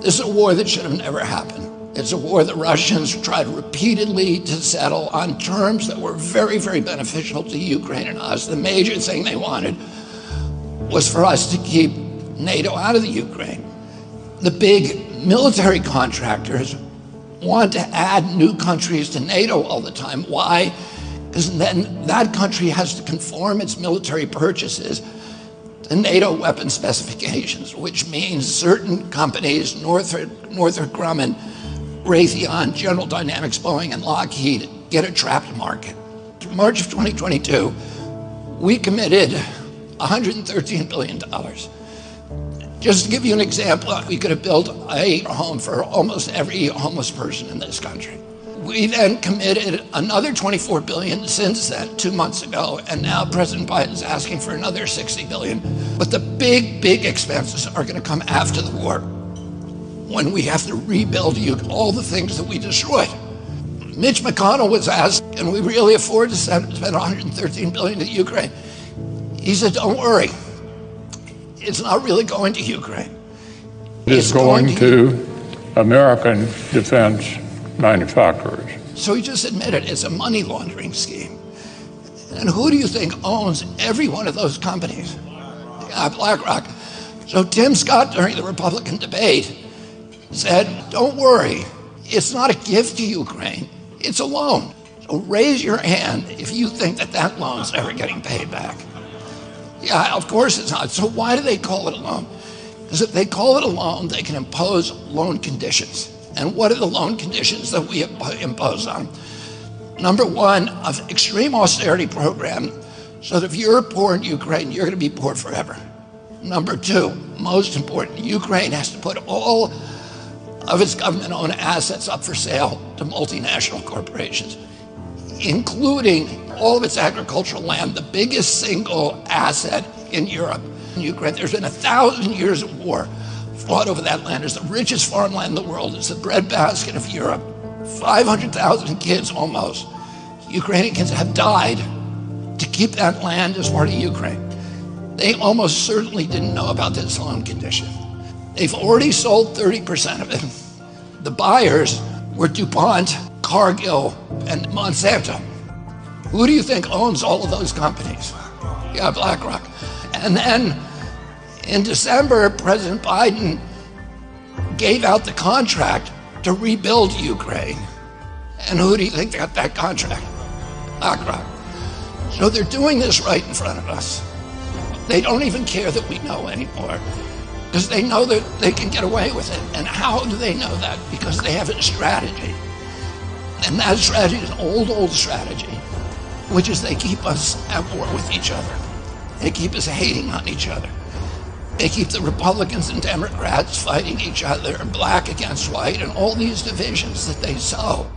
This is a war that should have never happened. It's a war the Russians tried repeatedly to settle on terms that were very, very beneficial to Ukraine and us. The major thing they wanted was for us to keep NATO out of the Ukraine. The big military contractors want to add new countries to NATO all the time. Why? Because then that country has to conform its military purchases to NATO weapon specifications, which means certain companies, Northrop Grumman, Raytheon, General Dynamics, Boeing, and Lockheed, get a trapped market. In March of 2022, we committed $113 billion. Just to give you an example, we could have built a home for almost every homeless person in this country. We then committed another $24 billion since then, 2 months ago, and now President Biden's asking for another $60 billion. But the big, big expenses are going to come after the war, when we have to rebuild all the things that we destroyed. Mitch McConnell was asked, can we really afford to spend $113 billion to Ukraine? He said, don't worry. It's not really going to Ukraine. It's going to American defense manufacturers. So he just admitted it's a money laundering scheme. And who do you think owns every one of those companies? BlackRock. So Tim Scott, during the Republican debate, said, don't worry, it's not a gift to Ukraine, it's a loan. So raise your hand if you think that that loan's ever getting paid back. Yeah, of course it's not. So why do they call it a loan? Because if they call it a loan, they can impose loan conditions. And what are the loan conditions that we impose on? Number one, an extreme austerity program, so that if you're poor in Ukraine, you're going to be poor forever. Number two, most important, Ukraine has to put all of its government-owned assets up for sale to multinational corporations, including all of its agricultural land, the biggest single asset in Europe. In Ukraine, there's been 1,000 years of war fought over that land. It's the richest farmland in the world. It's the breadbasket of Europe. 500,000 kids almost, Ukrainian kids, have died to keep that land as part of Ukraine. They almost certainly didn't know about this loan condition. They've already sold 30% of it. The buyers were DuPont, Cargill, and Monsanto. Who do you think owns all of those companies? Yeah, BlackRock. And then in December, President Biden gave out the contract to rebuild Ukraine. And who do you think got that contract? BlackRock. So they're doing this right in front of us. They don't even care that we know anymore, because they know that they can get away with it. And how do they know that? Because they have a strategy. And that strategy is an old strategy, which is they keep us at war with each other. They keep us hating on each other. They keep the Republicans and Democrats fighting each other, black against white, and all these divisions that they sow.